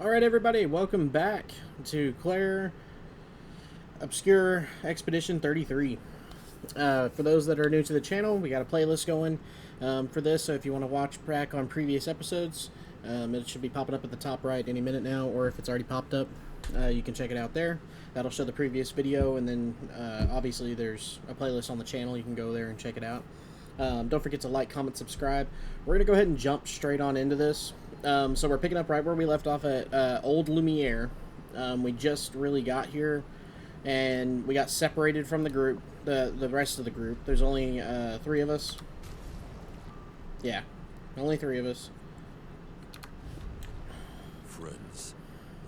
Alright everybody, welcome back to Claire Obscure Expedition 33. For those that are new to the channel, we got a playlist going for this, so if you want to watch back on previous episodes, it should be popping up at the top right any minute now, or if it's already popped up, you can check it out there. That'll show the previous video, and then obviously there's a playlist on the channel, you can go there and check it out. Don't forget to like, comment, subscribe. We're going to go ahead and jump straight on into this. So we're picking up right where we left off at Old Lumiere. We just really got here, and we got separated from the group, the rest of the group. There's only 3 of us. Yeah, only 3 of us. Friends,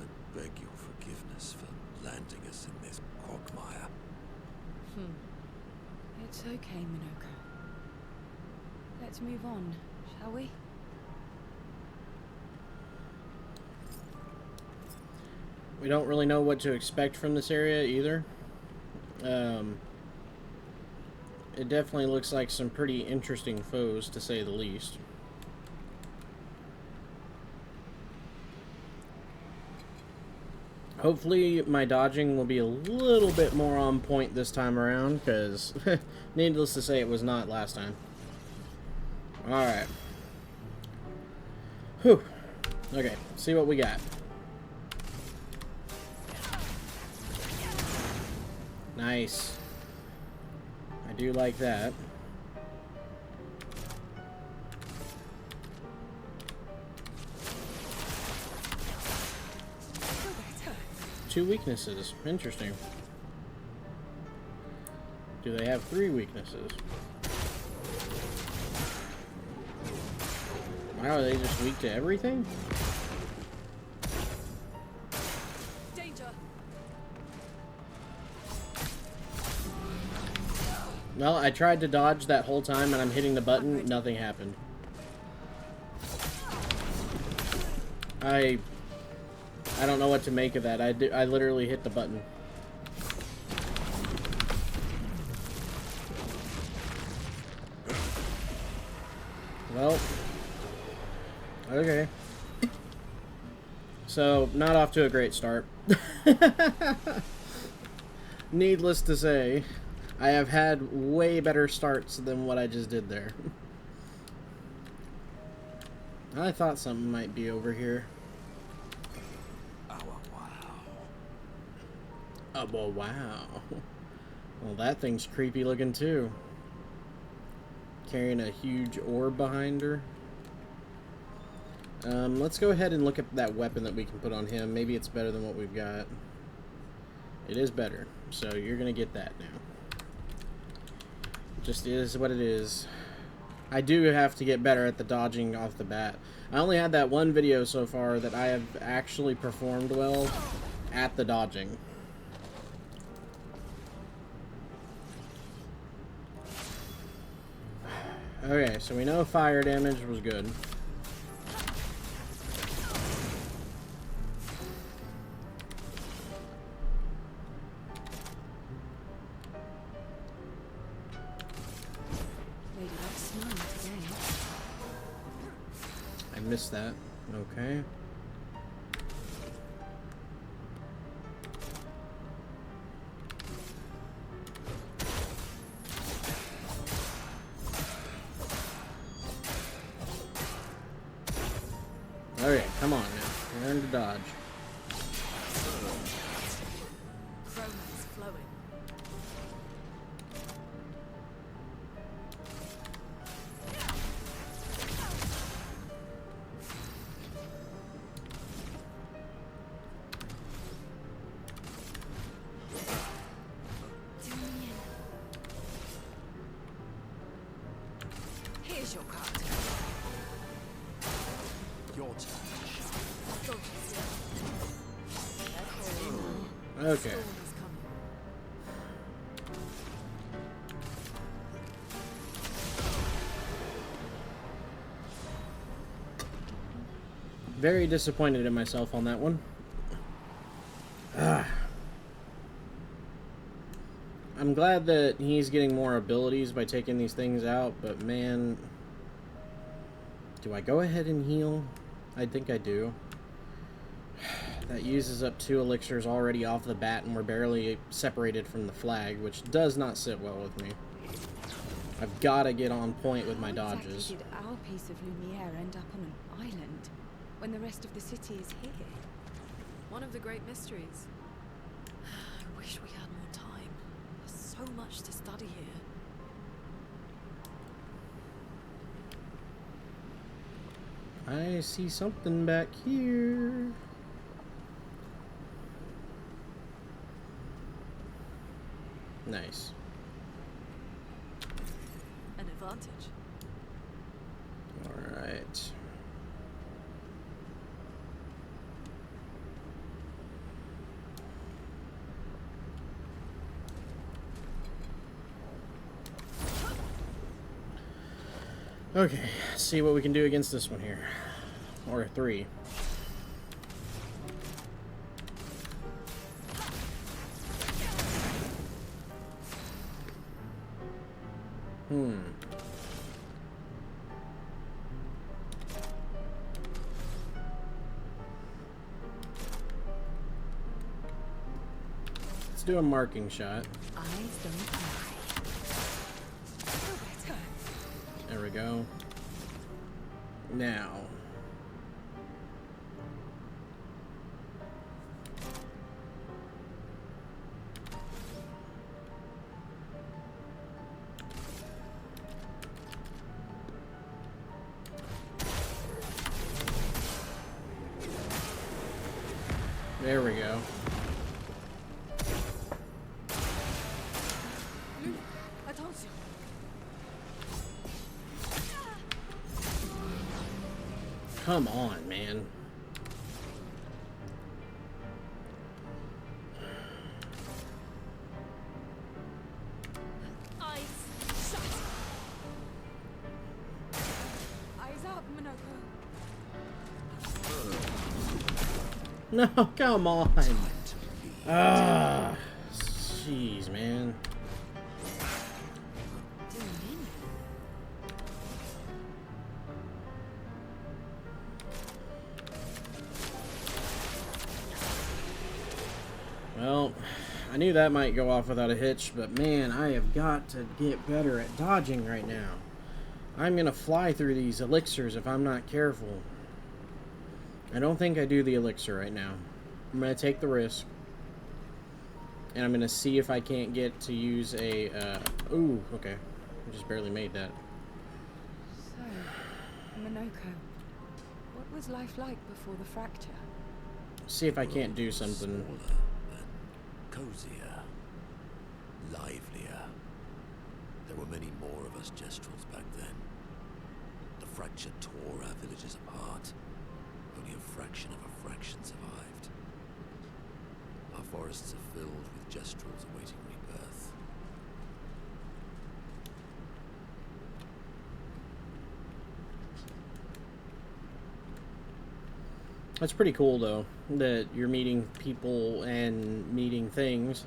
I beg your forgiveness for landing us in this quagmire. It's okay, Minoko. Let's move on, shall we? We don't really know what to expect from this area either. It definitely looks like some pretty interesting foes, to say the least. Hopefully my dodging will be a little bit more on point this time around, because needless to say it was not last time. Alright. Whew. Okay, see what we got. Nice. I do like that. Two weaknesses. Interesting. Do they have 3 weaknesses? Wow, are they just weak to everything? Danger. Well, I tried to dodge that whole time and I'm hitting the button, nothing happened. I don't know what to make of that. I literally hit the button. Well, okay. So, not off to a great start. Needless to say, I have had way better starts than what I just did there. I thought something might be over here. Oh, well, wow. Well, that thing's creepy looking too. Carrying a huge orb behind her. Let's go ahead and look at that weapon that we can put on him. Maybe it's better than what we've got. It is better, so you're gonna get that now. Just is what it is. I do have to get better at the dodging off the bat. I only had that one video so far that I have actually performed well at the dodging. Okay, so we know fire damage was good. Lady likes smiling today. I missed that. Okay. Okay, come on now. Learn to dodge. Chroma's flowing. Here's your card. Your turn. Okay. Very disappointed in myself on that one. I'm glad that he's getting more abilities by taking these things out, but man, do I go ahead and heal? I think I do. That uses up 2 elixirs already off the bat, and we're barely separated from the flag, which does not sit well with me. I've got to get on point with my How dodges. exactly did our piece of Lumiere end up on an island when the rest of the city is here? One of the great mysteries. I wish we had more time. There's so much to study here. I see something back here. Nice. An advantage. All right. Okay, let's see what we can do against this one here. Or 3. Let's do a marking shot. Eyes don't lie. There we go. Now. There we go. Attention. Come on, man. Eyes shut. Eyes up, Minoko. No, come on. Ah, jeez, man. Well, I knew that might go off without a hitch, but man, I have got to get better at dodging right now. I'm gonna fly through these elixirs if I'm not careful. I don't think I do the elixir right now. I'm gonna take the risk. And I'm gonna see if I can't get to use a, ooh, okay. I just barely made that. So, Minoko, what was life like before the fracture? See if I can't do something. Smaller and cozier, livelier. There were many more of us Gestrels back then. The fracture tore our villages apart. Only a fraction of a fraction survived. Our forests are filled with Gestrels awaiting rebirth. That's pretty cool, though, that you're meeting people and meeting things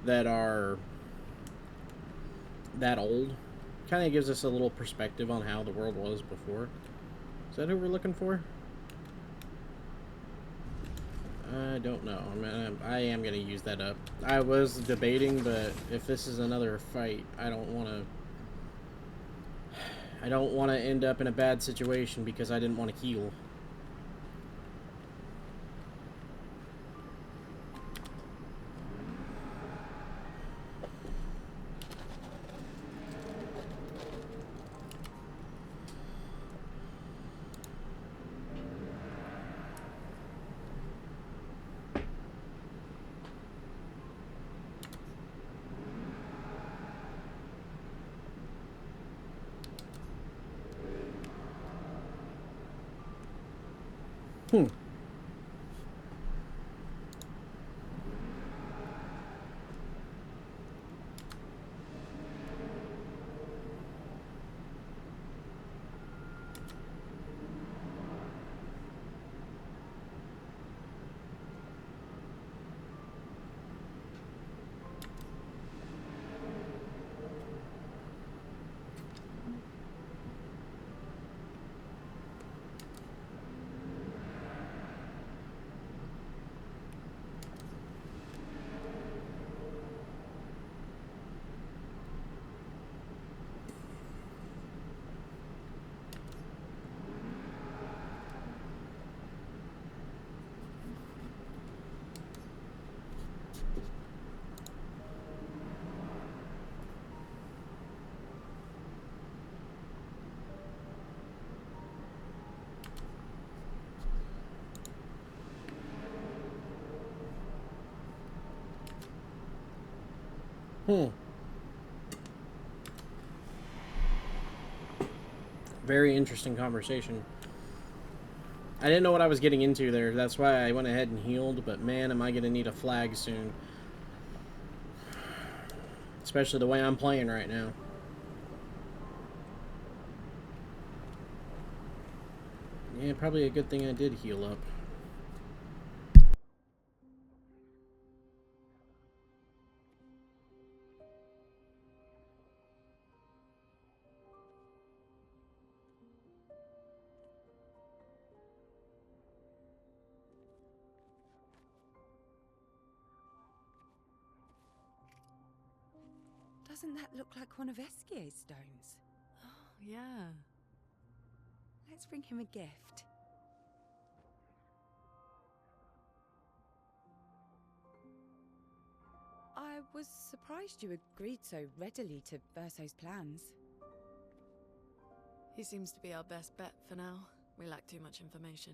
that are that old. Kind of gives us a little perspective on how the world was before. Is that who we're looking for? I don't know. I am going to use that up. I was debating, but if this is another fight, I don't want to end up in a bad situation because I didn't want to heal. Hmm. Very interesting conversation. I didn't know what I was getting into there. That's why I went ahead and healed, but man, am I going to need a flag soon. Especially the way I'm playing right now. Yeah, probably a good thing I did heal up. Doesn't that look like one of Esquier's stones? Oh, yeah. Let's bring him a gift. I was surprised you agreed so readily to Verso's plans. He seems to be our best bet for now. We lack too much information.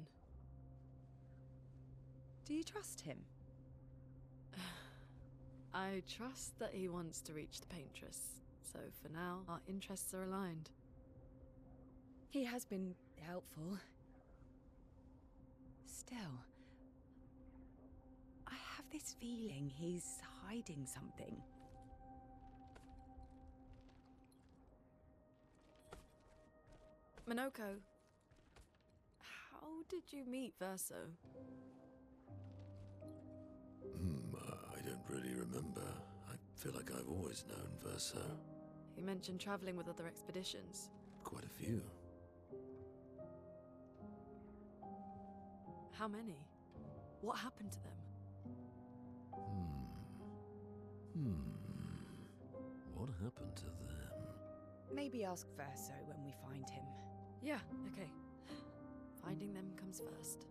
Do you trust him? I trust that he wants to reach the Paintress, so for now, our interests are aligned. He has been helpful. Still, I have this feeling he's hiding something. Minoko, how did you meet Verso? I don't really remember. I feel like I've always known Verso. He mentioned traveling with other expeditions. Quite a few. How many? What happened to them? What happened to them? Maybe ask Verso when we find him. Yeah, okay. Finding them comes first.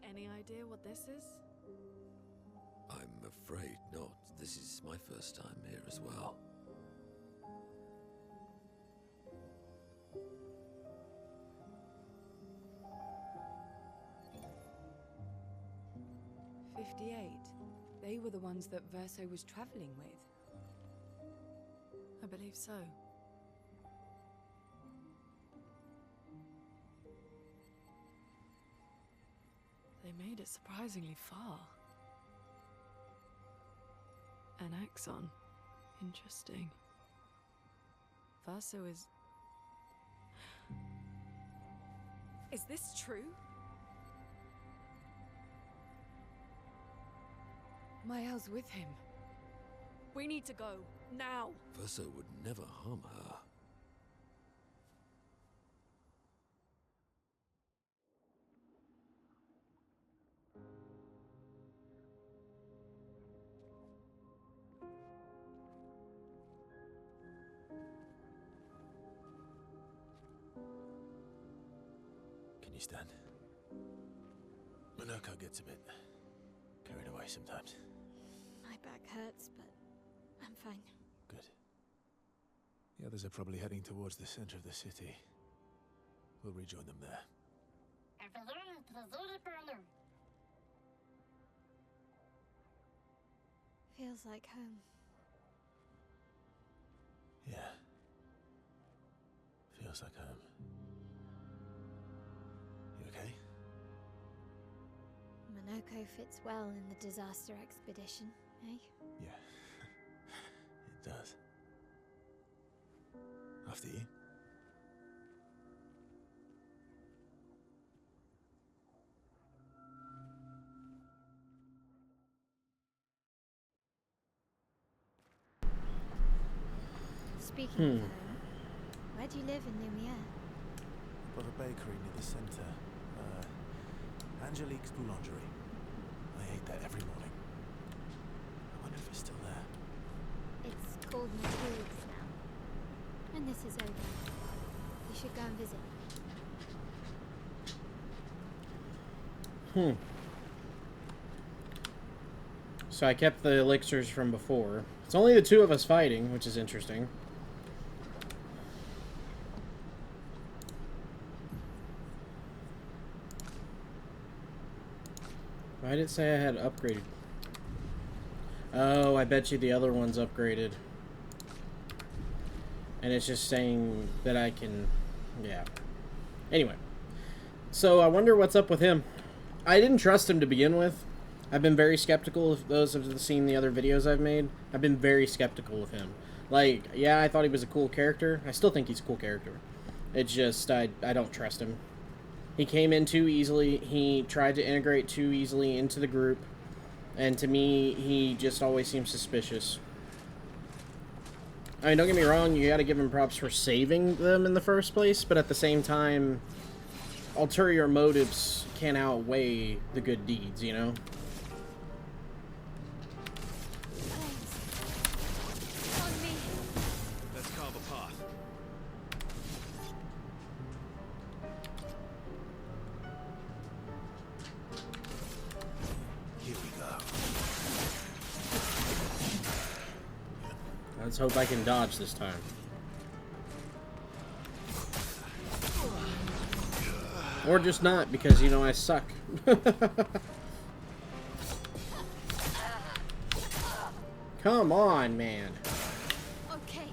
Any idea what this is? I'm afraid not. This is my first time here as well. They were the ones that Verso was traveling with. I believe so. They made it surprisingly far. An axon. Interesting. Verso is... Is this true? Mael's with him. We need to go. Now! Verso would never harm her. Can you stand? Minoko gets a bit carried away sometimes. My back hurts, but I'm fine. Good. The others are probably heading towards the center of the city. We'll rejoin them there. Feels like home. Yeah. Feels like home. You okay? Minoko fits well in the disaster expedition, eh? Yeah. It does. After you. Speaking of home, where do you live in Lumiere? Above a bakery near the center. Angelique's Boulangerie. I ate there every morning. I wonder if it's still there. It's called Matilda's now. When this is over, you should go and visit. So I kept the elixirs from before. It's only the two of us fighting, which is interesting. Why did it say I had upgraded? Oh, I bet you the other one's upgraded. And it's just saying that I can... Yeah. Anyway. So, I wonder what's up with him. I didn't trust him to begin with. I've been very skeptical of those who have seen the other videos I've made. I've been very skeptical of him. Like, yeah, I thought he was a cool character. I still think he's a cool character. It's just, I don't trust him. He came in too easily. He tried to integrate too easily into the group. And to me, he just always seems suspicious. I mean, don't get me wrong, you gotta give him props for saving them in the first place, but at the same time, ulterior motives can outweigh the good deeds, you know? On me. Let's carve a path. Here we go. Let's hope I can dodge this time. Or just not, because, you know, I suck. Come on, man. Okay.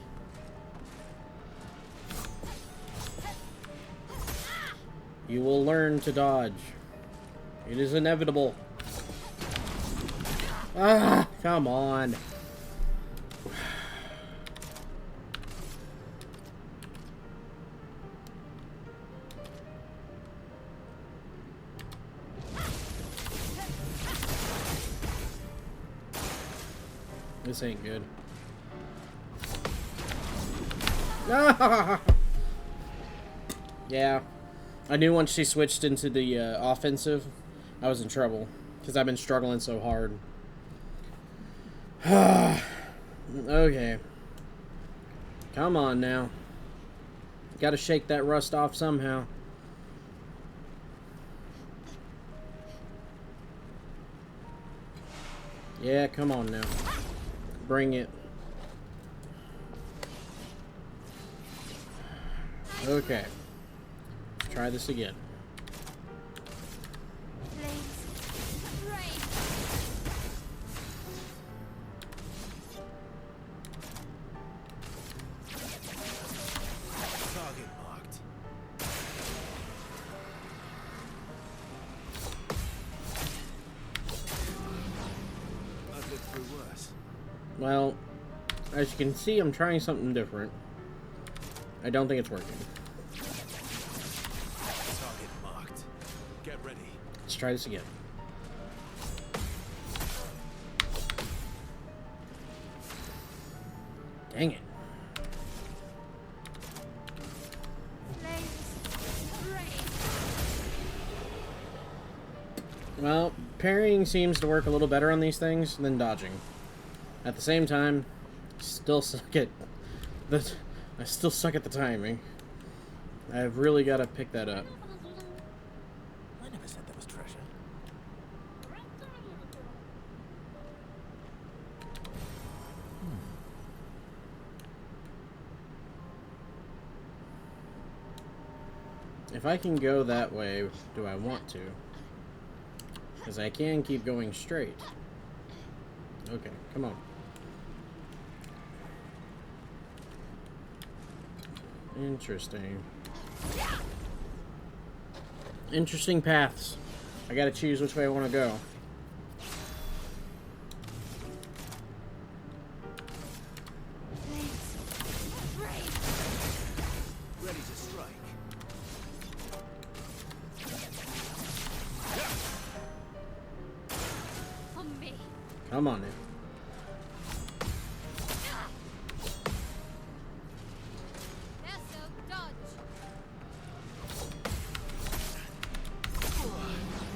You will learn to dodge. It is inevitable. Ah, come on. This ain't good. Yeah. I knew once she switched into the offensive, I was in trouble. Because I've been struggling so hard. Okay. Come on now. Gotta shake that rust off somehow. Yeah, come on now. Bring it. Okay. Let's try this again. Flames. Rain. Target marked. I've lived through worse. Well, as you can see, I'm trying something different. I don't think it's working. Target marked. Get ready. Let's try this again. Dang it. Flames. Rain. Well, parrying seems to work a little better on these things than dodging. At the same time, still suck at the. I still suck at the timing. I've really got to pick that up. I never said there was treasure. If I can go that way, do I want to? Because I can keep going straight. Okay, come on. Interesting. Interesting paths. I gotta choose which way I want to go. Flames. Rain. Ready to strike. On me. Come on now. There's no dodge.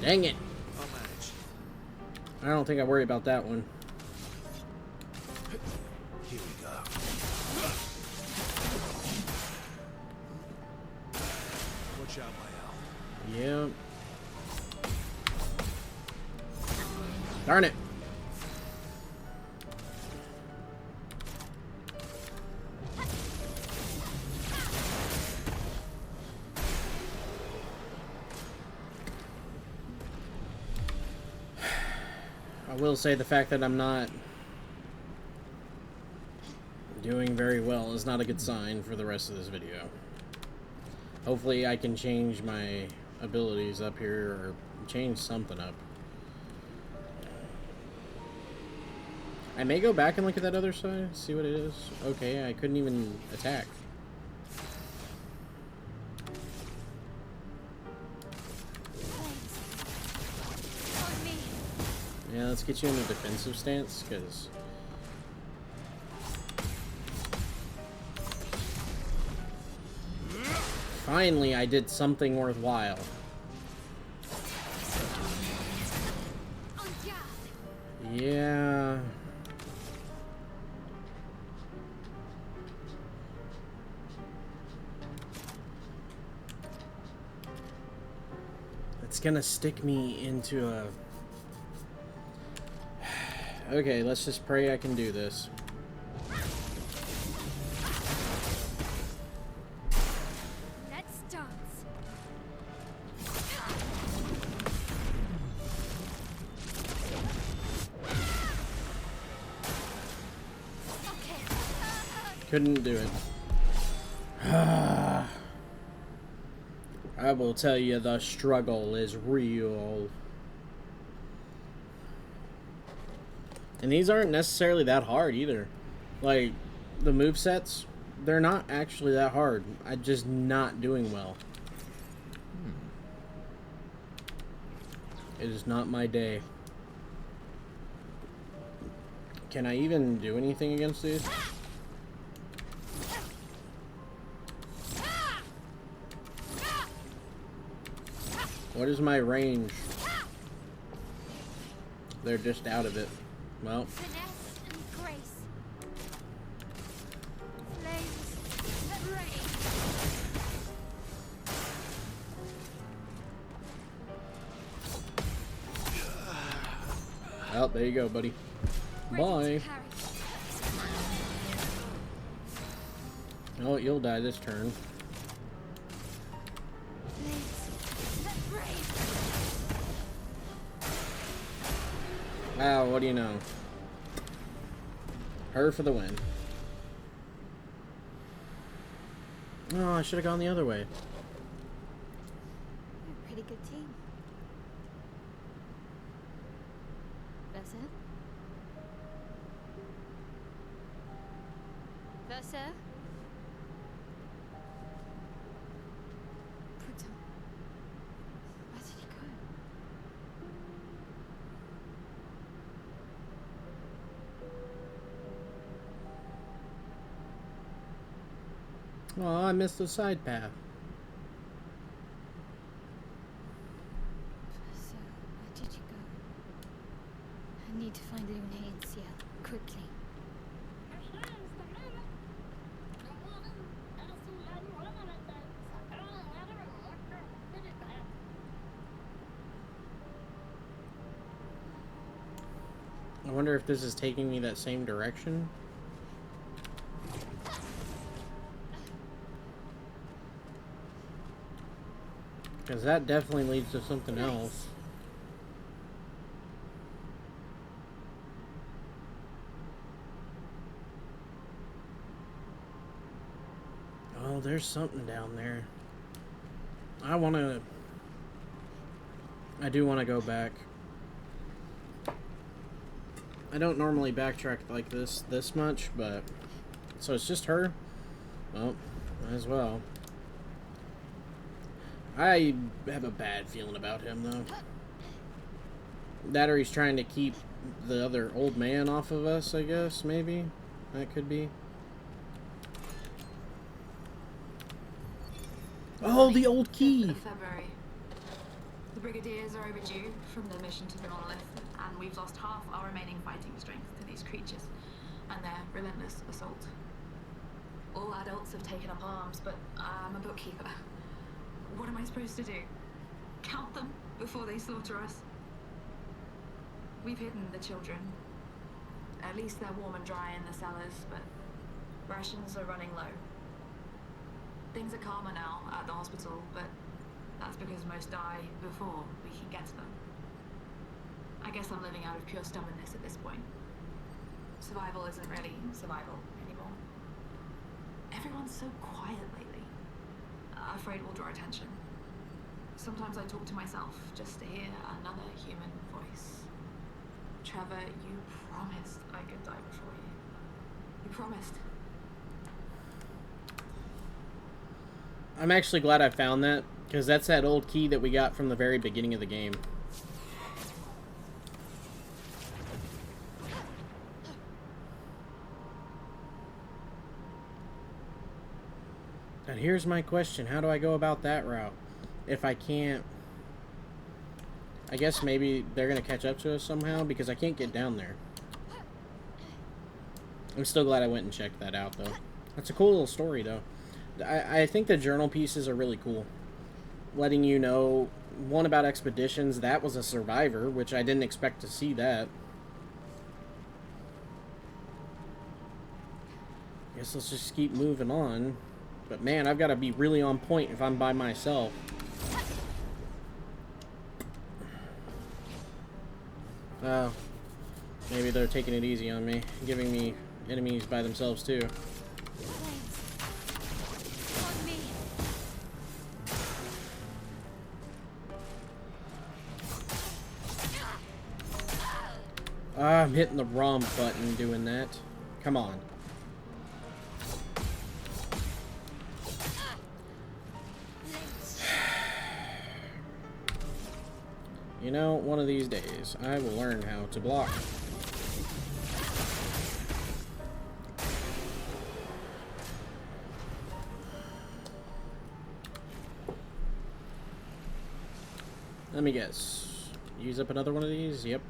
Dang it. I'll manage. I don't think I worry about that one. Here we go. Watch out, my owl. Yeah. Darn it. will say the fact that I'm not doing very well is not a good sign for the rest of this video. Hopefully I can change my abilities up here or change something up. I may go back and look at that other side, see what it is. Okay, I couldn't even attack. Yeah, let's get you in a defensive stance, because finally I did something worthwhile. Yeah. It's gonna stick me into a... Okay, let's just pray I can do this. Let's dance. Couldn't do it. I will tell you, the struggle is real. And these aren't necessarily that hard either. Like, the movesets, they're not actually that hard. I'm just not doing well. It is not my day. Can I even do anything against these? What is my range? They're just out of it. Well. Finesse and grace. Flames rain. Well, there you go, buddy. Ready Bye. to carry. Oh, you'll die this turn. Flames rain. Wow, what do you know? Her for the win. Oh, I should have gone the other way. You're a pretty good team. Versa? Versa? Putain. Where did he go? Oh, I missed the side path. So, where did you go? I need to find Lumiere and Ciel, quickly. I wonder if this is taking me that same direction. Because that definitely leads to something else. Oh, there's something down there. I do want to go back. I don't normally backtrack like this much, but... So it's just her? Well, might as well. I have a bad feeling about him, though. That or he's trying to keep the other old man off of us, I guess, maybe? That could be. Oh, the old key! Of February. The Brigadiers are overdue from their mission to the Monolith, and we've lost half our remaining fighting strength to these creatures and their relentless assault. All adults have taken up arms, but I'm a bookkeeper. What am I supposed to do? Count them before they slaughter us? We've hidden the children. At least they're warm and dry in the cellars, but rations are running low. Things are calmer now at the hospital, but that's because most die before we can get to them. I guess I'm living out of pure stubbornness at this point. Survival isn't really survival anymore. Everyone's so quiet lately. Afraid we'll draw attention. Sometimes I talk to myself just to hear another human voice. Trevor, you promised I could die before you. You promised. I'm actually glad I found that, because that's that old key that we got from the very beginning of the game. And here's my question. How do I go about that route? If I can't... I guess maybe they're going to catch up to us somehow, because I can't get down there. I'm still glad I went and checked that out, though. That's a cool little story, though. I think the journal pieces are really cool. Letting you know, one, about expeditions. That was a survivor, which I didn't expect to see that. Guess let's just keep moving on. But man, I've got to be really on point if I'm by myself. Oh. Maybe they're taking it easy on me. Giving me enemies by themselves, too. On me. I'm hitting the wrong button doing that. Come on. You know, one of these days, I will learn how to block. Let me guess. Use up another one of these? Yep.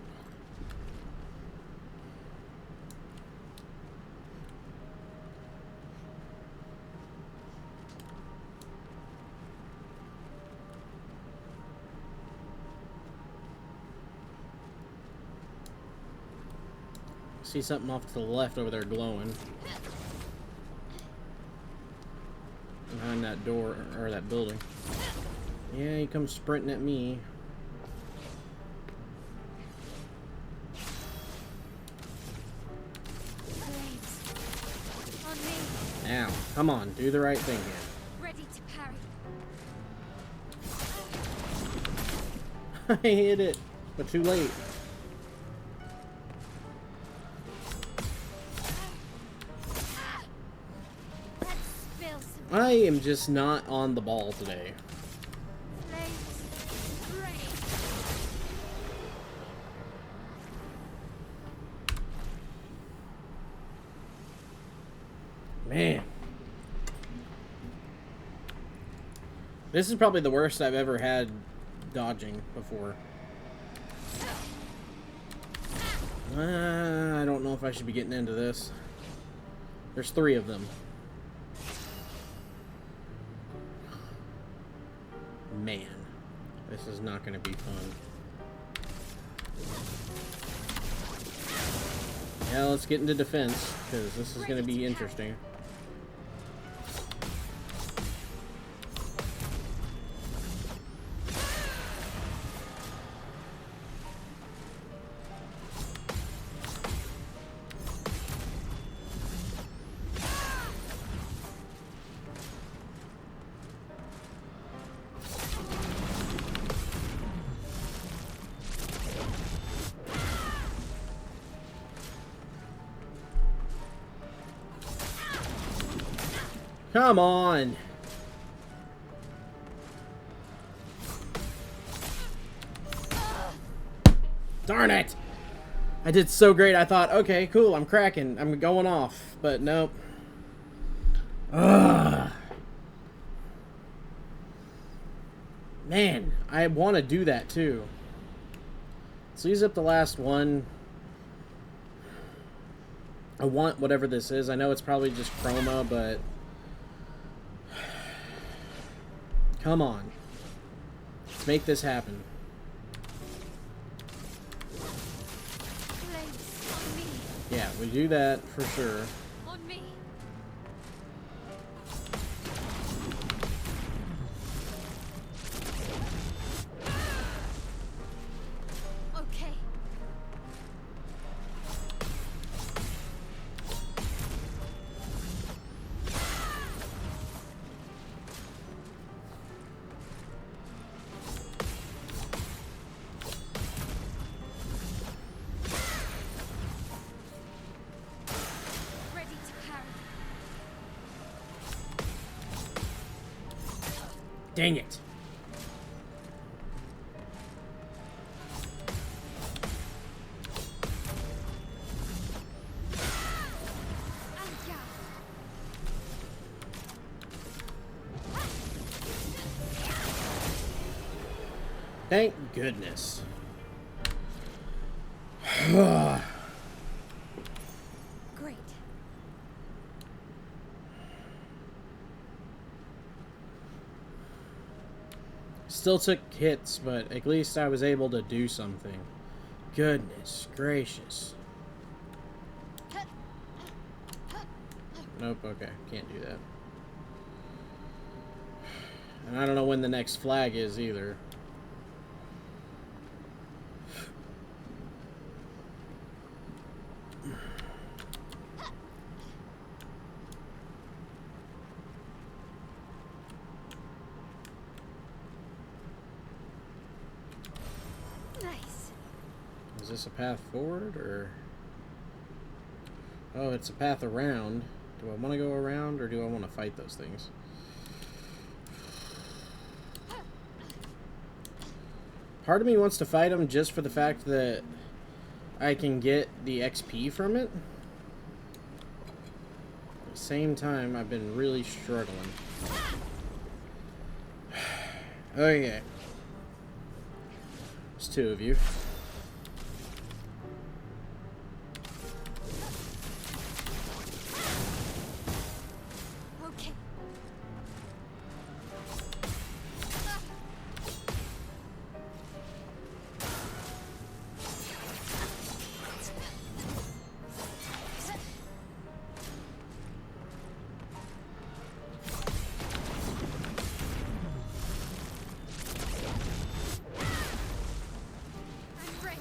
See something off to the left over there glowing. Behind that door, or that building. Yeah, he comes sprinting at me. Flames. On me. Ow. Come on, do the right thing here. Ready to parry. I hit it, but too late. Let's spill some I am just not on the ball today. flames. Rain. Man. This is probably the worst I've ever had dodging before. I don't know if I should be getting into this. There's 3 of them. Man. This is not going to be fun. Yeah, let's get into defense, because this is going to be interesting. Come on! Darn it! I did so great, I thought, okay, cool, I'm cracking, I'm going off, but nope. Ugh. Man, I want to do that too. Let's use up the last one. I want whatever this is. I know it's probably just chroma, but... Come on. Let's make this happen. Flames. On me. Yeah, we do that for sure. On me. Okay, Dang it. Thank goodness. Great. Still took hits, but at least I was able to do something. Goodness gracious. Nope, okay. Can't do that. And I don't know when the next flag is either. Nice. Is this a path forward, or... Oh, it's a path around. Do I want to go around, or do I want to fight those things? Part of me wants to fight them just for the fact that I can get the XP from it. At the same time, I've been really struggling. Okay. There's two of you. Okay. I'm ready.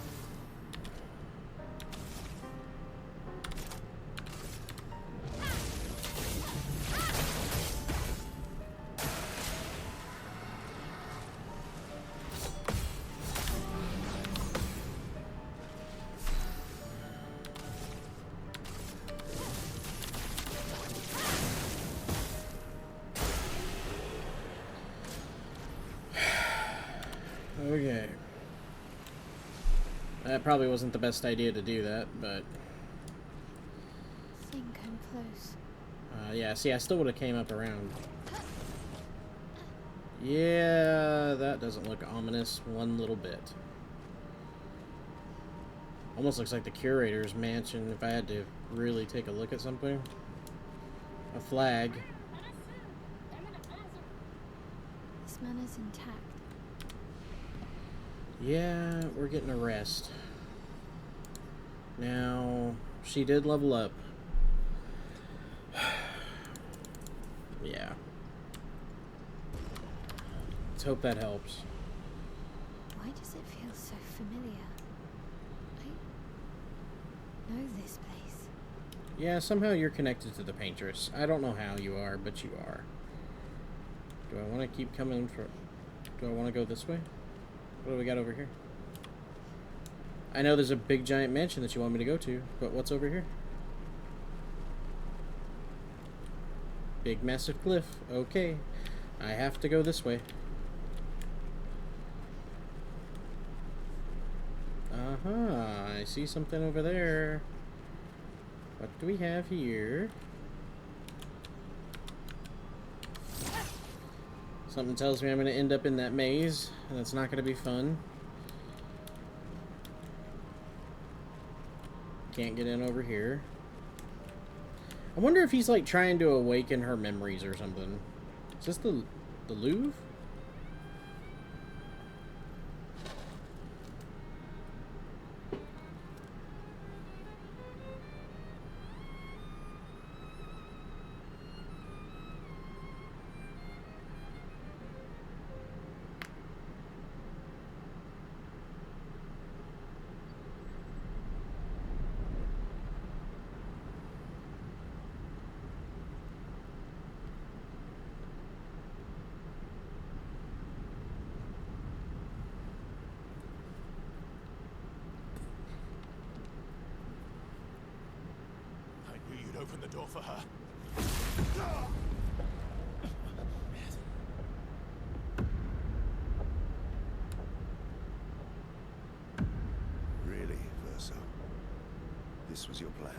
Okay. That probably wasn't the best idea to do that, but... Think I'm close. yeah, see, I still would have came up around. Yeah, that doesn't look ominous one little bit. Almost looks like the curator's mansion if I had to really take a look at something. A flag. This manor's intact. Yeah, we're getting a rest. Now, she did level up. Yeah. Let's hope that helps. Why does it feel so familiar? I know this place. Yeah, somehow you're connected to the paintress. I don't know how you are, but you are. Do I want to keep coming for... Do I want to go this way? What do we got over here? I know there's a big giant mansion that you want me to go to, but what's over here? Big massive cliff. Okay. I have to go this way. Uh-huh. I see something over there. What do we have here? Something tells me I'm going to end up in that maze, and that's not going to be fun. Can't get in over here. I wonder if he's, like, trying to awaken her memories or something. Is this the Louvre? Open the door for her. this was your plan.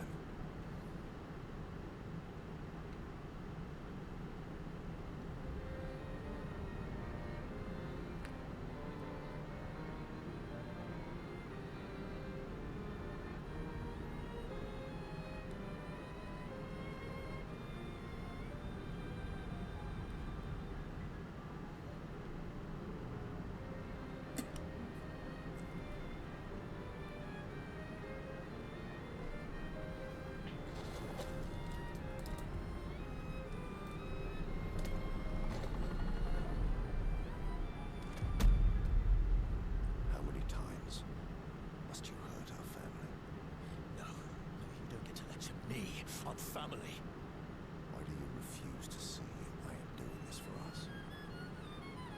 How many times must you hurt our family? No, you don't get to lecture me on family. Why do you refuse to see I am doing this for us?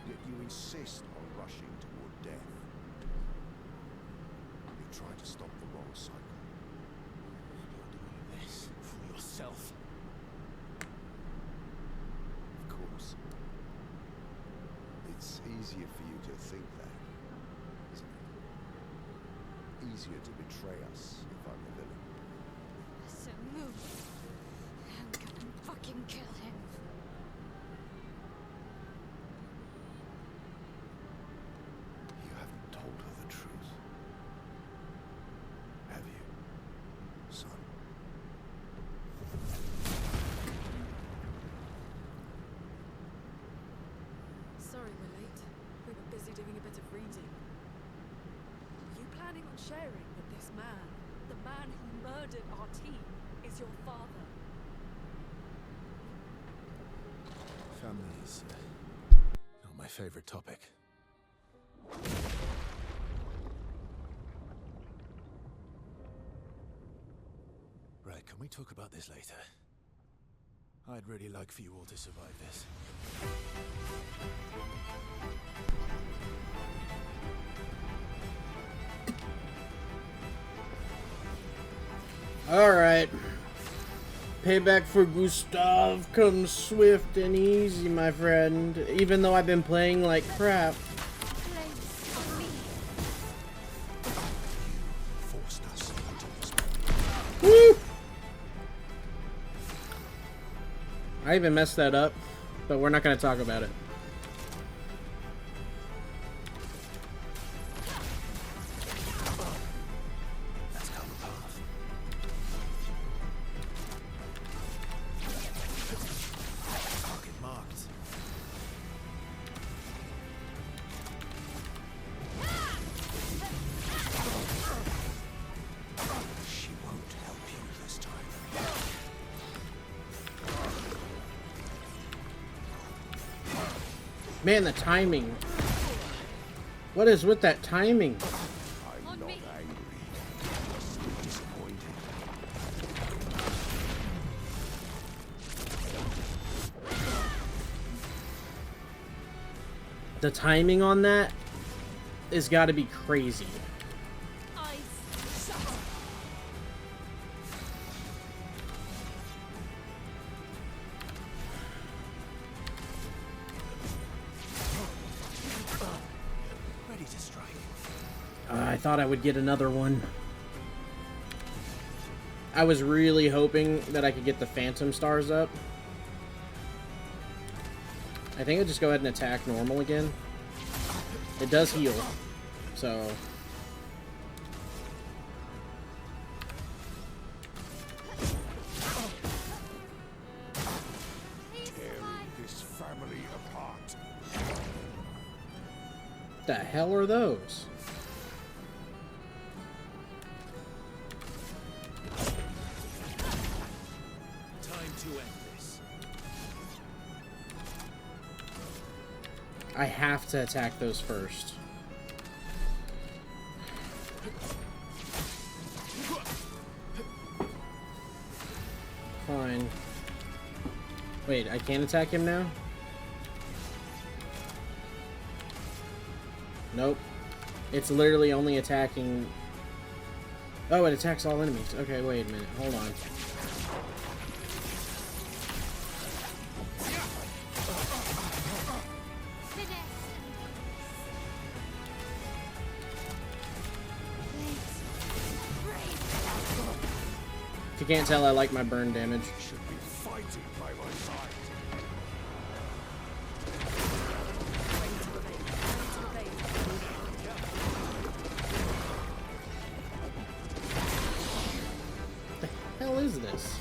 Yet you insist on rushing toward death. You're trying to stop the wrong cycle. You're doing this for yourself. Of course. It's easier for you to think that, isn't it? Easier to betray us if I'm the villain. So move. I'm gonna fucking kill him. You haven't told her the truth. Have you, son? Sorry we're late. We were busy doing a bit of reading. Are you planning on sharing that this man, the man who murdered our team, is your father? Family is not my favorite topic. Right, can we talk about this later? I'd really like for you all to survive this. Alright. Payback for Gustav comes swift and easy, my friend. Even though I've been playing like crap. Place on me. Forced us into this. Woo! I even messed that up, but we're not going to talk about it. That's come path. Target marked. She won't help you this time. Man, the timing. What is with that timing? I'm not angry. Just disappointed. The timing on that has got to be crazy. Ready to strike. I thought I would get another one. I was really hoping that I could get the Phantom Stars up. I think I'll just go ahead and attack normal again. It does heal, so... Tearing this family apart. What the hell are those? Time to end this. I have to attack those first. Fine. Wait, I can't attack him now? Nope. It's literally only attacking... Oh, it attacks all enemies. Okay, wait a minute. Hold on. If you can't tell, I like my burn damage. Should be fighting by my side. The hell is this?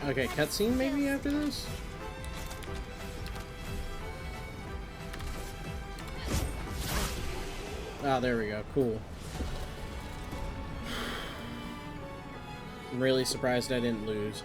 Okay, cutscene maybe after this? Ah, there we go. Cool. I'm really surprised I didn't lose.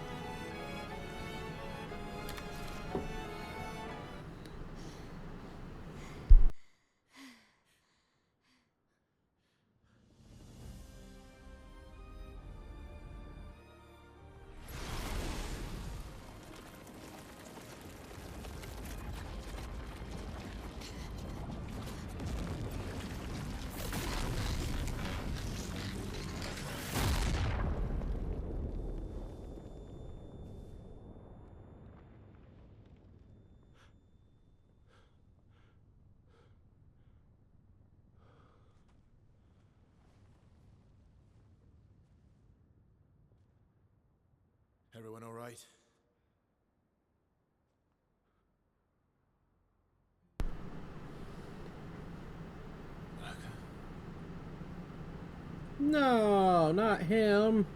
Everyone all right? No, not him.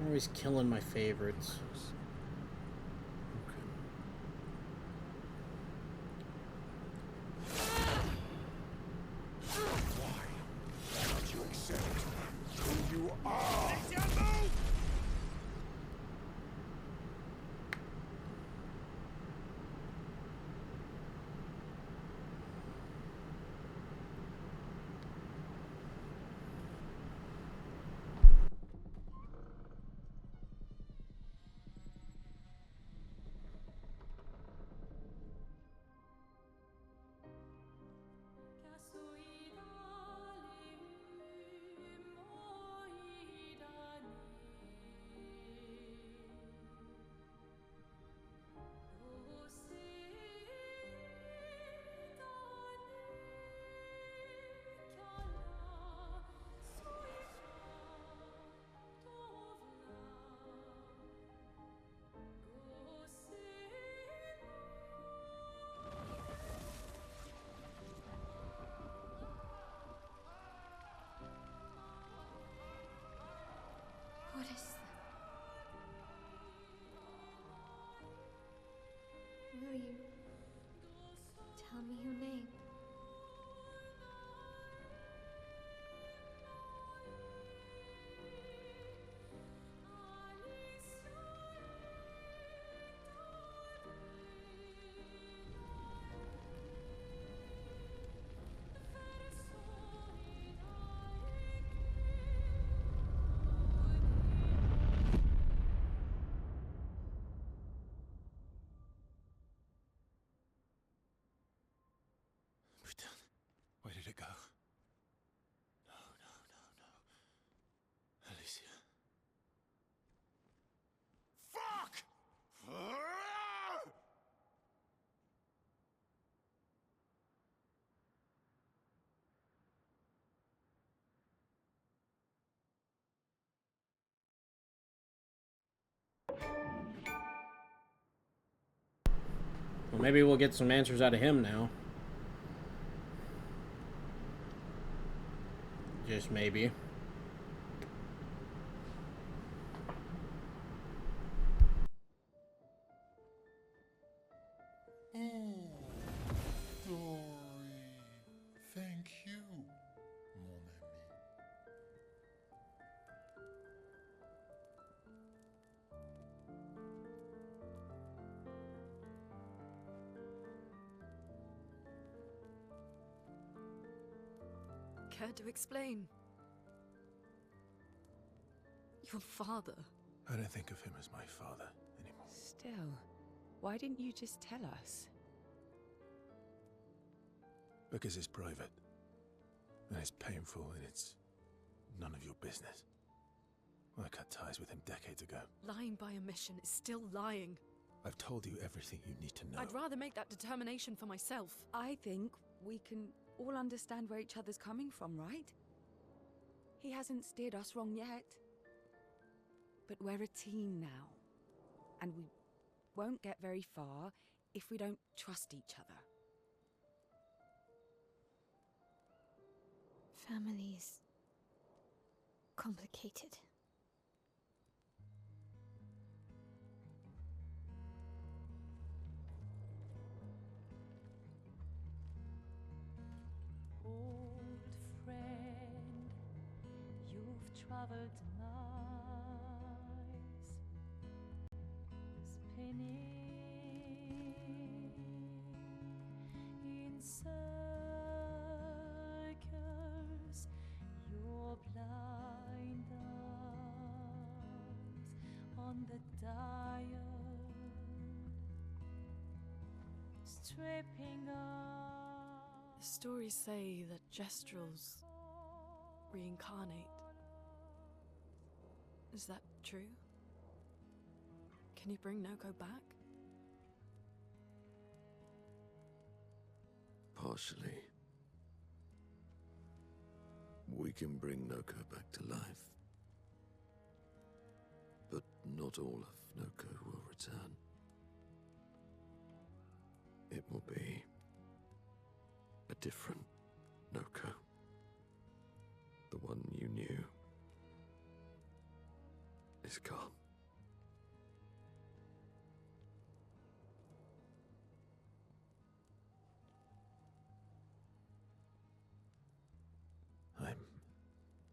Always killing my favorites. What is that? Will you tell me your name? Where did it go? No. Alicia. Fuck! Well, maybe we'll get some answers out of him now. Just maybe. Glory. Thank you, mon ami. Care to explain? Your father. I don't think of him as my father anymore. Still, why didn't you just tell us? Because it's private. And it's painful, and it's none of your business. I cut ties with him decades ago. Lying by omission is still lying. I've told you everything you need to know. I'd rather make that determination for myself. I think we can all understand where each other's coming from, right? He hasn't steered us wrong yet. But we're a team now. And we won't get very far if we don't trust each other. Family's complicated. Old friend, you've traveled miles, spinning in circles, your blind eyes on the dial, stripping off. The stories say that Gestrels reincarnate. Is that true? Can you bring Noko back? Partially. We can bring Noko back to life. But not all of Noko will return. It will be a different Noko. The one you knew is gone. I'm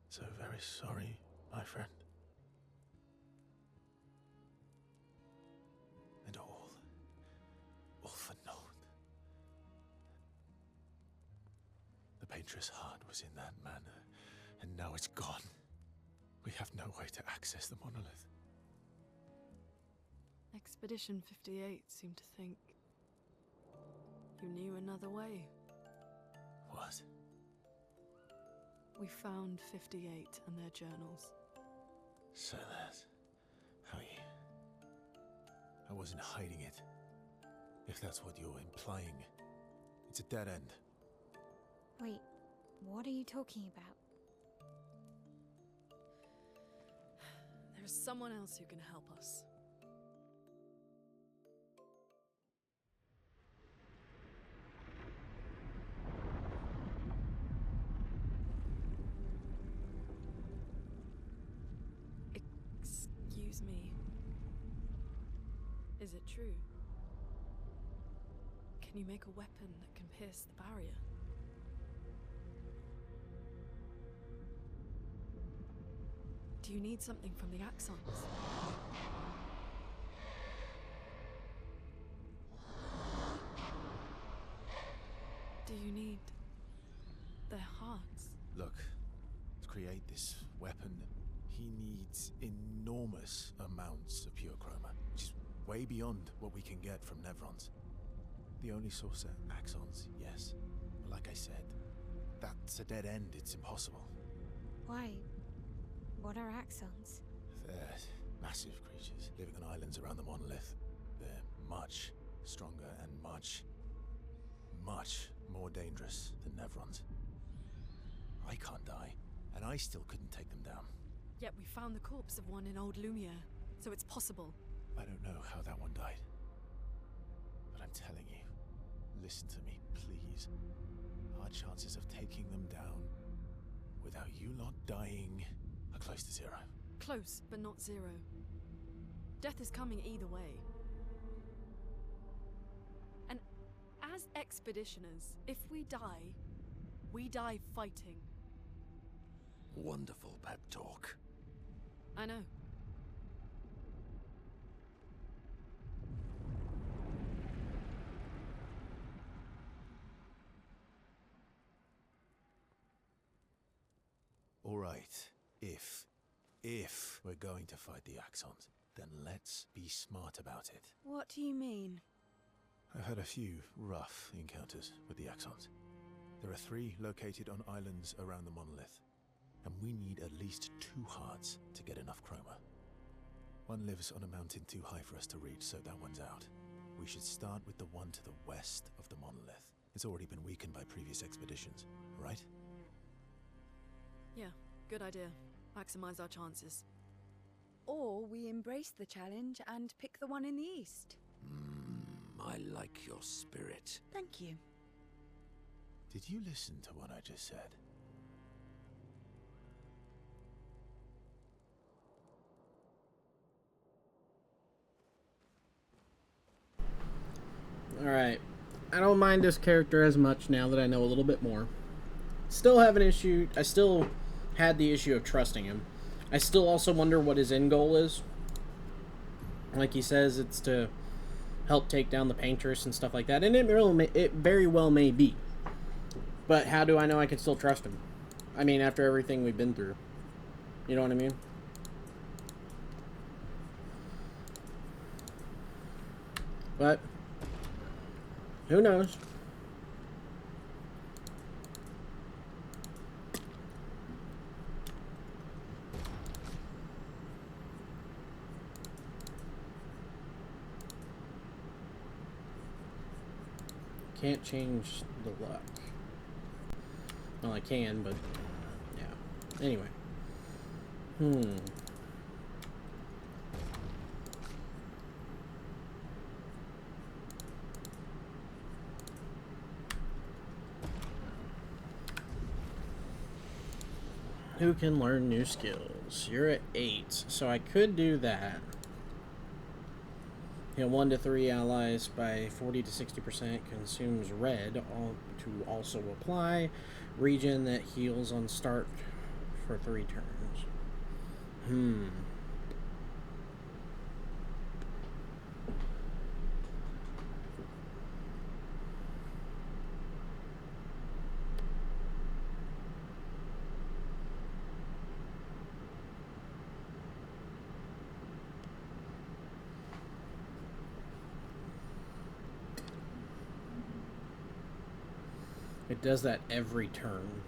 so very sorry, my friend. And all for naught. The painter's heart was in that manor, and now it's gone. We have no way to access the monolith. Expedition 58 seemed to think you knew another way. What? We found 58 and their journals. So that's how you... I wasn't hiding it. If that's what you're implying. It's a dead end. Wait, what are you talking about? There is someone else who can help us. Excuse me. Is it true? Can you make a weapon that can pierce the barrier? Do you need something from the Axons? Do you need their hearts? Look, to create this weapon, he needs enormous amounts of pure chroma, which is way beyond what we can get from Nevrons. The only source are Axons, yes. But like I said, that's a dead end. It's impossible. Why? What are Axons? They're massive creatures living on islands around the monolith. They're much stronger and much more dangerous than Nevrons. I can't die, and I still couldn't take them down. Yet we found the corpse of one in Old Lumiere, so it's possible. I don't know how that one died. But I'm telling you, listen to me, please. Our chances of taking them down without you lot dying are close to zero. Close, but not zero. Death is coming either way. And as expeditioners, if we die fighting. Wonderful pep talk. I know. All right, if we're going to fight the Axons, then let's be smart about it. What do you mean? I've had a few rough encounters with the Axons. There are 3 located on islands around the monolith, and we need at least 2 hearts to get enough chroma. One lives on a mountain too high for us to reach, so that one's out. We should start with the one to the west of the monolith. It's already been weakened by previous expeditions, right? Yeah, good idea. Maximize our chances. Or we embrace the challenge and pick the one in the east. I like your spirit. Thank you. Did you listen to what I just said? Alright. I don't mind this character as much now that I know a little bit more. Still have an issue. I still had the issue of trusting him. I still also wonder what his end goal is. Like he says, it's to help take down the Paintress and stuff like that. And it very well may be. But how do I know I can still trust him? I mean, after everything we've been through. You know what I mean? But who knows? Can't change the luck. Well, I can, but yeah. Anyway. Who can learn new skills? You're at 8, so I could do that. Heal 1 to 3 allies by 40 to 60%. Consumes red to also apply. Regen that heals on start for 3 turns. It does that every turn,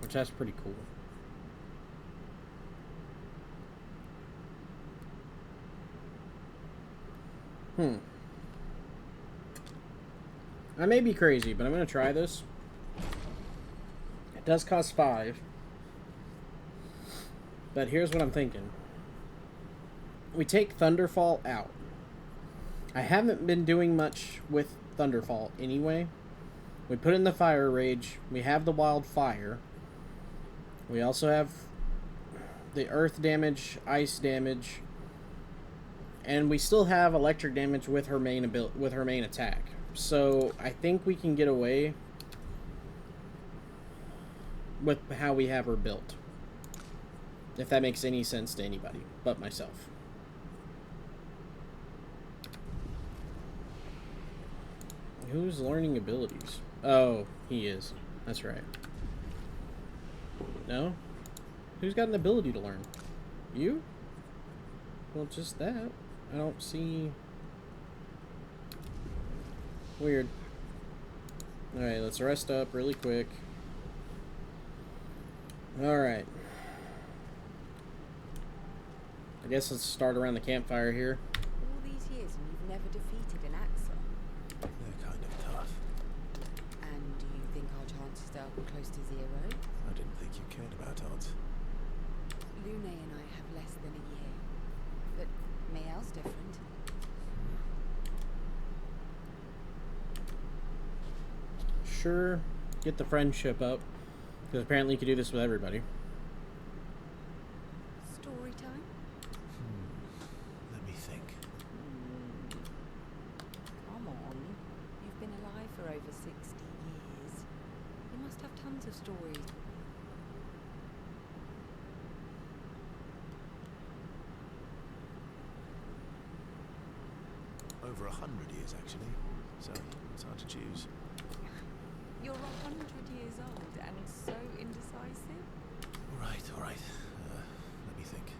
which that's pretty cool. I may be crazy, but I'm going to try this. It does cost 5. But here's what I'm thinking. We take Thunderfall out. I haven't been doing much with Thunderfall anyway. We put in the Fire Rage. We have the Wildfire. We also have the Earth damage, Ice damage, and we still have Electric damage with her main attack. So I think we can get away with how we have her built. If that makes any sense to anybody but myself. Who's learning abilities? Oh, he is. That's right. No? Who's got an ability to learn? You? Well, just that. I don't see... Weird. Alright, let's rest up really quick. Alright. I guess let's start around the campfire here. All these years and you've never defeated an Axel. They're kind of tough. And do you think our chances are close to 0? I didn't think you cared about odds. Lune and I have less than a year. But Mayel's different. Sure, get the friendship up. Because apparently you can do this with everybody. Story time? Let me think. Come on. You've been alive for over 60 years. You must have tons of stories. Over 100 years, actually. So it's hard to choose. You're 100 years old and so indecisive. All right, all right. Let me think.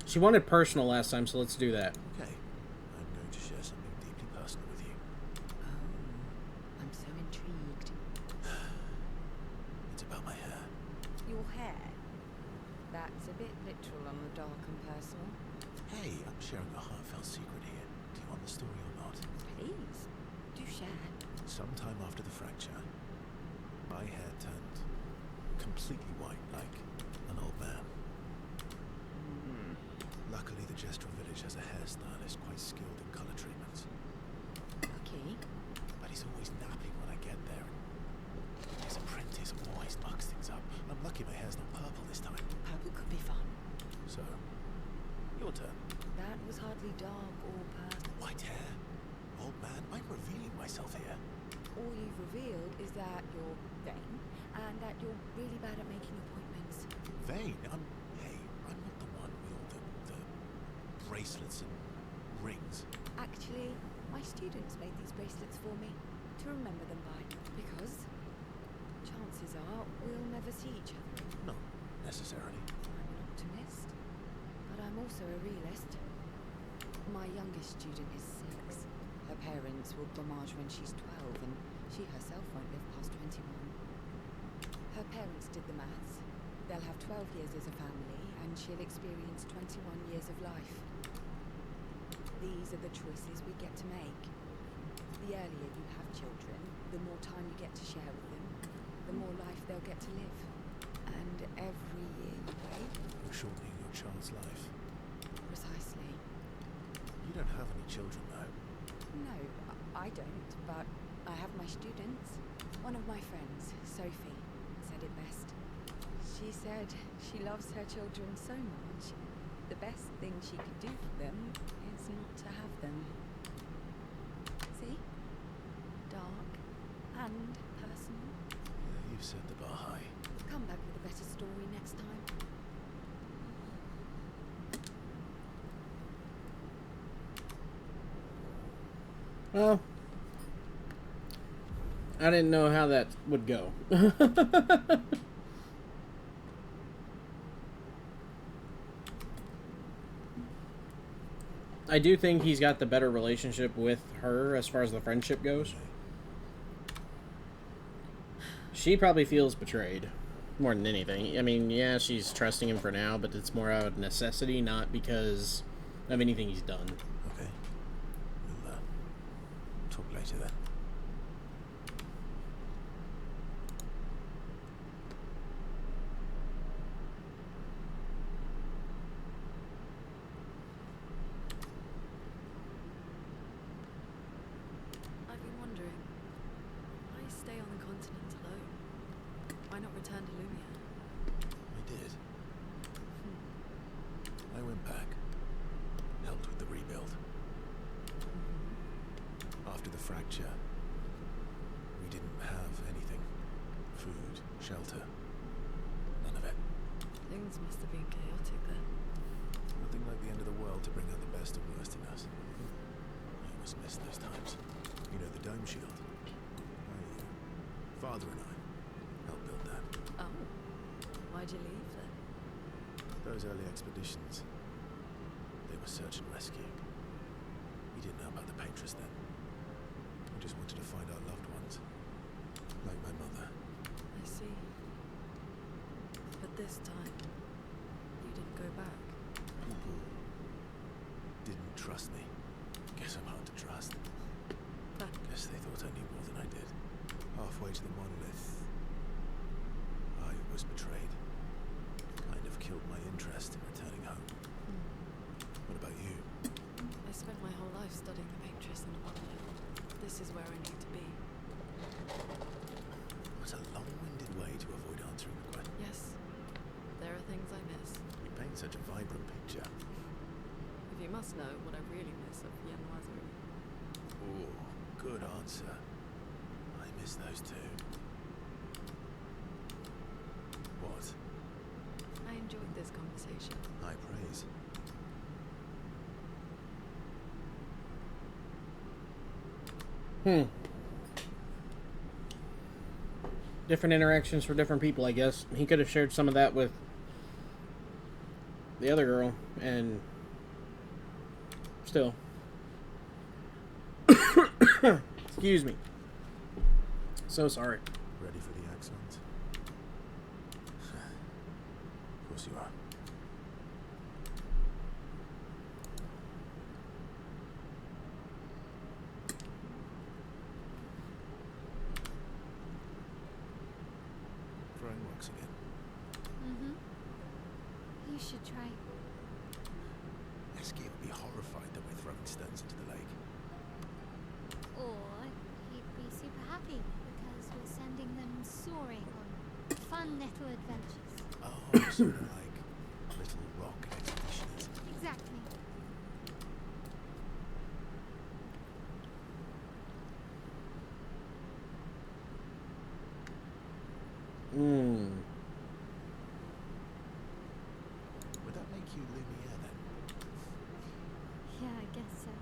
She wanted personal last time, so let's do that. Okay, I'm going to share something deeply personal with you. on the dark and personal. Hey, I'm sharing a heartfelt secret here. Do you want the story or not? Please, do share. Sometime after the fracture, my hair turned completely white, like an old man. Luckily, the Gestural village has a hairstylist quite skilled in color treatments. Okay. But he's always napping when I get there. And his apprentice always mucks things up. I'm lucky my hair's not purple this time. Purple could be fun. So, your turn. That was hardly dark or purple. White hair? Old man, I'm revealing myself here. All you've revealed is that you're vain and that you're really bad at making appointments. Vain? I'm not the one with all the bracelets and rings. Actually, my students made these bracelets for me to remember them by. Because chances are we'll never see each other. Not necessarily. I'm an optimist, but I'm also a realist. My youngest student is 6. Her parents will blamage when she's 12, and she herself won't live past 21. Her parents did the maths. They'll have 12 years as a family, and she'll experience 21 years of life. These are the choices we get to make. The earlier you have children, the more time you get to share with them, the more life they'll get to live. And every year you wait... You're shortening your child's life. Precisely. You don't have any children, though. No, I don't, but I have my students. One of my friends, Sophie, said it best. She said she loves her children so much, the best thing she could do for them is not to have them. See? Dark and personal. Yeah, you've set the bar high. Come back with a better story next time. Well, I didn't know how that would go. I do think he's got the better relationship with her as far as the friendship goes. She probably feels betrayed more than anything. I mean, yeah, she's trusting him for now, but it's more out of necessity, not because of anything he's done. Okay. We'll talk later then. I've been wondering, why stay on the continent alone? Why not return to Lumiere? I did. I went back. Helped with the rebuild. After the fracture, we didn't have anything. Food, shelter. None of it. Things must have been chaotic then. Nothing like the end of the world to bring out the best and worst in us. I always miss those times. You know, the dome shield. Father and I helped build that. Oh. Why'd you leave then? Those early expeditions, they were search and rescue. We didn't know about the Paintress then. We just wanted to find our loved ones. Like my mother. I see. But this time, you didn't go back. People didn't trust me. Guess I'm hard to trust. Guess they thought I knew more than I did. Halfway to the monolith, I was betrayed. Kind of killed my interest in returning home. What about you? I spent my whole life studying the Paintress and the monolith. This is where I need to be. What a long-winded way to avoid answering the question. Yes, there are things I miss. You paint such a vibrant picture. If you must know what I really miss of Viennoiserie. Ooh, good answer. I miss those too. What? I enjoyed this conversation. High praise. Different interactions for different people, I guess. He could have shared some of that with the other girl, and still. Excuse me. So sorry. Ready for the accent? Of course you are. close again. Mm-hmm. You should try. Esky would be horrified that we're throwing stones into the lake. Or he'd be super happy because we're sending them soaring on fun little adventures. Oh, sort of like little rock expeditions. Exactly. Would that make you Lumiere then? Yeah, I guess so.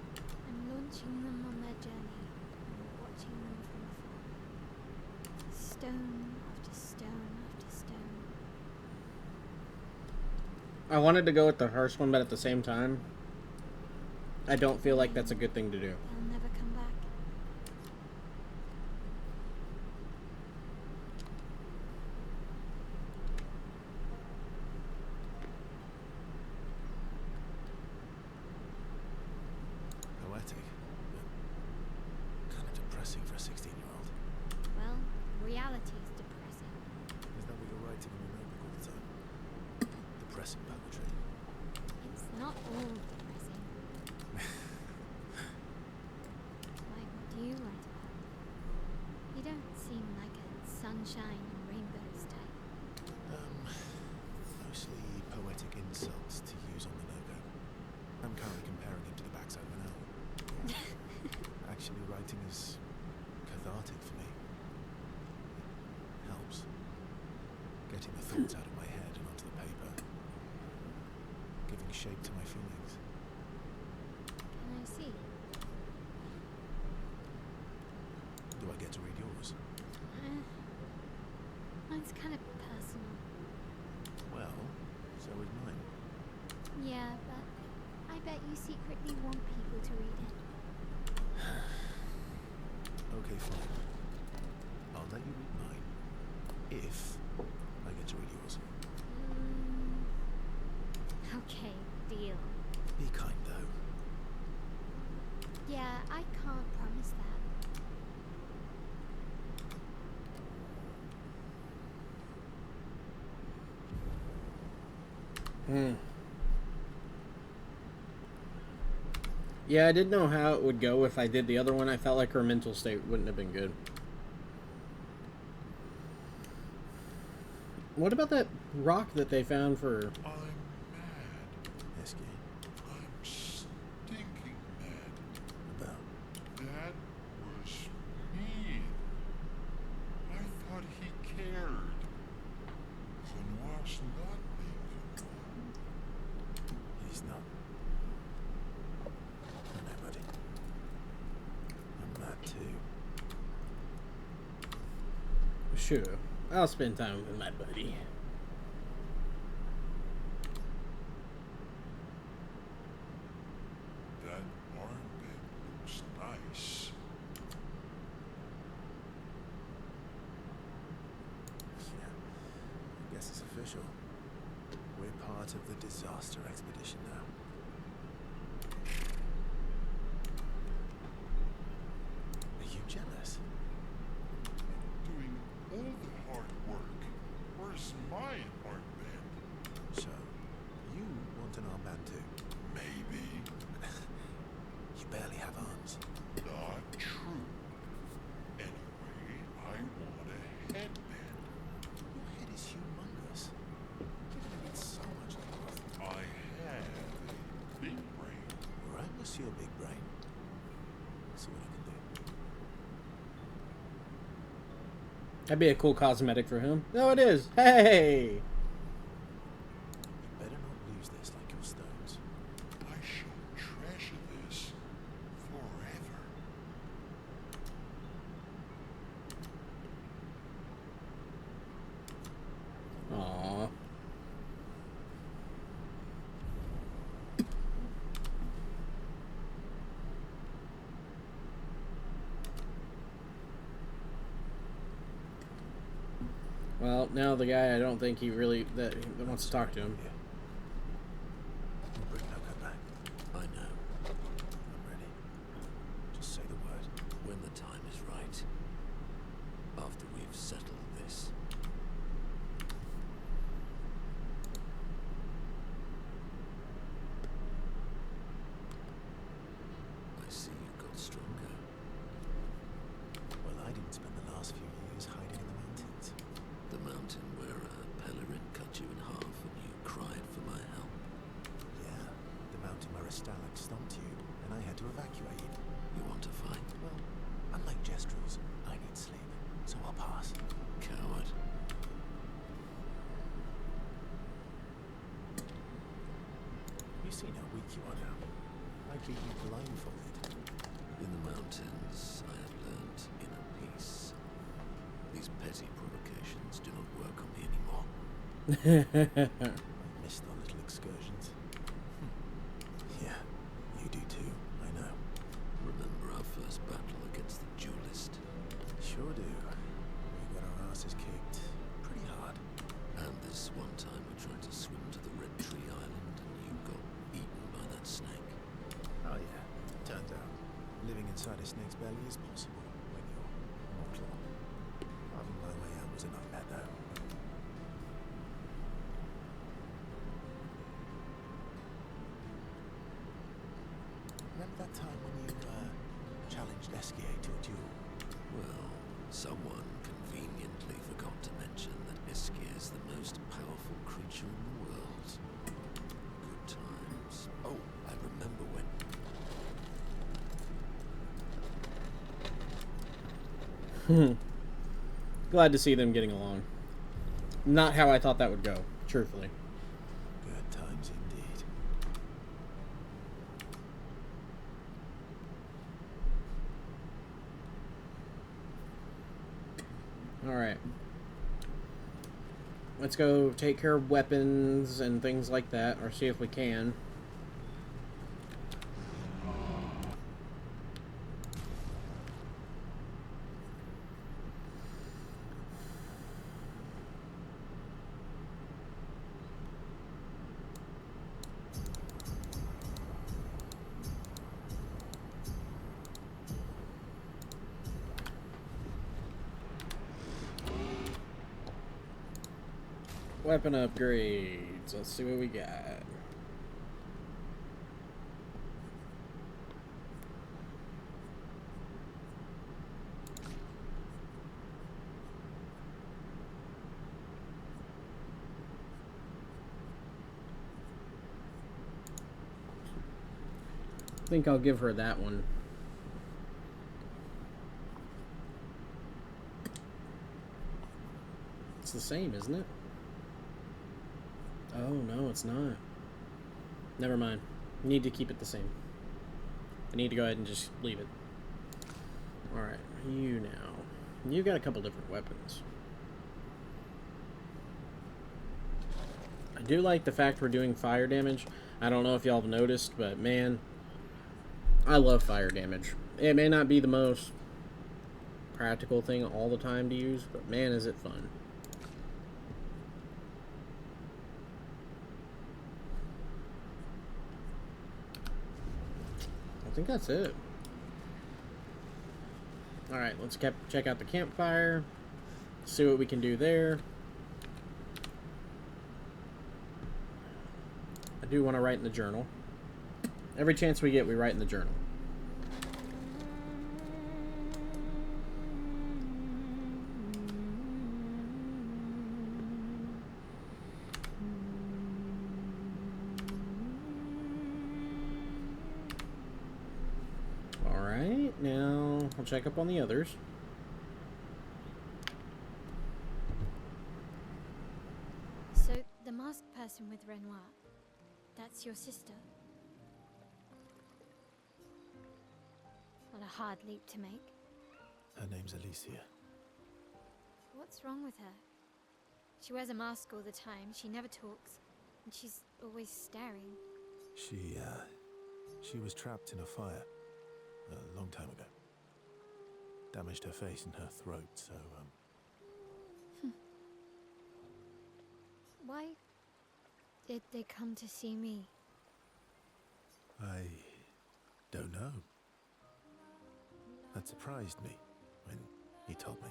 I'm launching them on their journey and watching them from afar. Stone after stone after stone. I wanted to go with the first one, but at the same time, I don't feel like that's a good thing to do. They'll never come back. Poetic, but kind of depressing for a 16-year-old. Well, reality's depressing. Is that what you're writing in your notebook all the time? Depressing poetry. It's not all depressing. Why, what do you write about? You don't seem like a sunshine and rainbows type. Mostly poetic insults to use on the notebook. I'm currently comparing him to the backside of an owl. Actually, writing is cathartic for me. It helps. Getting the thoughts out of my head and onto the paper. Giving shape to my feelings. Can I see? Do I get to read yours? Mine's kind of personal. Well, so is mine. Yeah, but I bet you secretly want people to read it. Okay, fine. I'll let you read mine. If I get to read yours. Okay, deal. Be kind, though. Yeah, I can't promise that. Yeah, I didn't know how it would go if I did the other one. I felt like her mental state wouldn't have been good. What about that rock that they found for... I'm mad. Esky. I'm stinking mad. About. That was mean. I thought he cared. Benoit's not being Benoit. He's not. I know, buddy. I'm mad too. Sure, I'll spend time with my buddy. That armband looks nice. Yeah. I guess it's official. We're part of the disaster expedition now. Are you jealous? Doing all the hard work. Where's my armband? So, you want an armband too? Maybe. You barely have arms. Not true. Anyway, I want a headband. Your head is humongous. You're gonna need so much cloth. I have a big brain. Right, Monsieur Big Brain. See what I can do. That'd be a cool cosmetic for him. No, it is. Hey! You better not lose this like your stones. I shall treasure this forever. Aww. Well, now the guy, I don't think he really that wants to talk to him. Yeah. We'll bring Noko back. I know. I'm ready. Just say the word. When the time is right. After we've settled this. evacuated. You want to fight? Well, unlike Jestrels, I need sleep, so I'll pass. Coward. You seen how weak you are now. I'd beat you blindfolded. In the mountains, I have learned inner peace. These petty provocations do not work on me anymore. I missed our little excursions. Yeah, you do too, I know. Remember our first battle against the duelist? Sure do. We got our asses kicked pretty hard. And this one time we tried to swim to the Red Tree Island and you got eaten by that snake. Oh yeah, turns out living inside a snake's belly is possible when you're mortal. Carving my way out was a nightmare though. Remember that time when you challenged Esquier to a duel? Well, someone conveniently forgot to mention that Esquier is the most powerful creature in the world. Good times. Oh, I remember when... Glad to see them getting along. Not how I thought that would go, truthfully. Good times indeed. Alright. Let's go take care of weapons and things like that, or see if we can. Weapon upgrades. Let's see what we got. I think I'll give her that one. It's the same, isn't it? Oh, no, it's not. Never mind. Need to keep it the same. I need to go ahead and just leave it. Alright, you now. You've got a couple different weapons. I do like the fact we're doing fire damage. I don't know if y'all have noticed, but man, I love fire damage. It may not be the most practical thing all the time to use, but man, is it fun. I think that's it. Alright, let's check out the campfire. See what we can do there. I do want to write in the journal. Every chance we get, we write in the journal. Alright, now I'll check up on the others. So, the masked person with Renoir, that's your sister? What a hard leap to make. Her name's Alicia. What's wrong with her? She wears a mask all the time, she never talks, and she's always staring. She was trapped in a fire a long time ago. Damaged her face and her throat, so, Why did they come to see me? I don't know. That surprised me when he told me.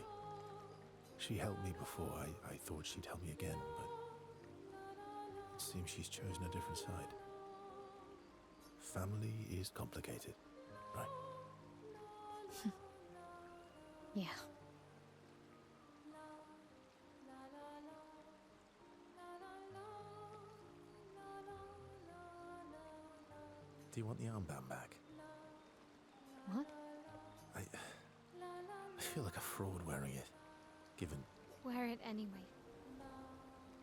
She helped me before. I thought she'd help me again, but it seems she's chosen a different side. Family is complicated, right? Yeah. Do you want the armband back? feel like a fraud wearing it, given Wear it anyway.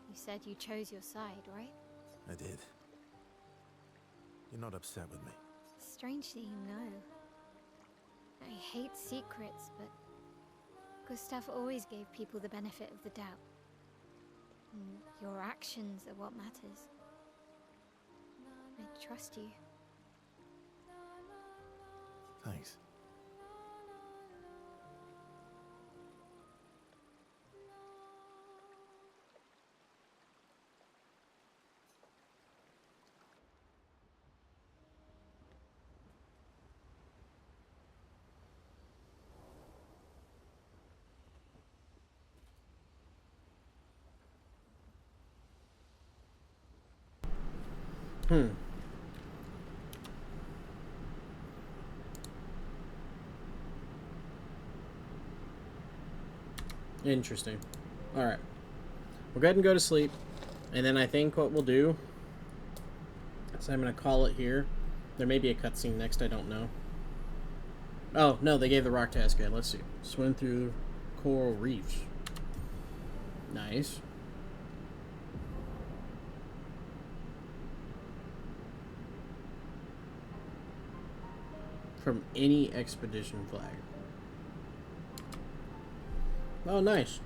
You said you chose your side, right? I did. You're not upset with me. Strangely, no. I hate secrets, but Gustav always gave people the benefit of the doubt. And your actions are what matters. I trust you. Thanks. Interesting. Alright. We'll go ahead and go to sleep. And then I think what we'll do is I'm going to call it here. There may be a cutscene next, I don't know. Oh, no, they gave the rock task guide. Let's see. Swim through coral reefs. Nice. From any expedition flag. Oh, nice.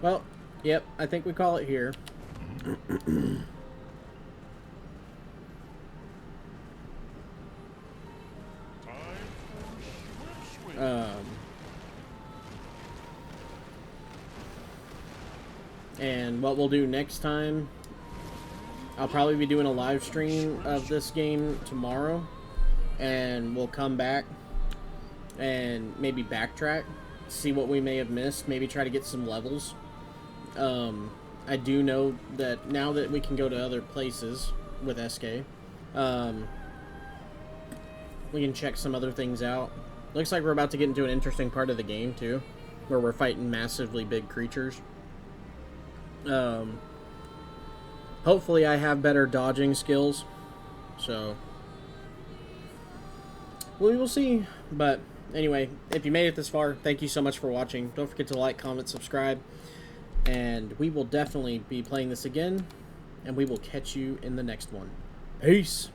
Well, yep, I think we call it here. And what we'll do next time, I'll probably be doing a live stream of this game tomorrow, and we'll come back and maybe backtrack, see what we may have missed, maybe try to get some levels. I do know that now that we can go to other places with SK, we can check some other things out. Looks like we're about to get into an interesting part of the game too, where we're fighting massively big creatures. Hopefully I have better dodging skills, so we will see. But anyway, if you made it this far, thank you so much for watching. Don't forget to like, comment, subscribe, and we will definitely be playing this again, and we will catch you in the next one. Peace!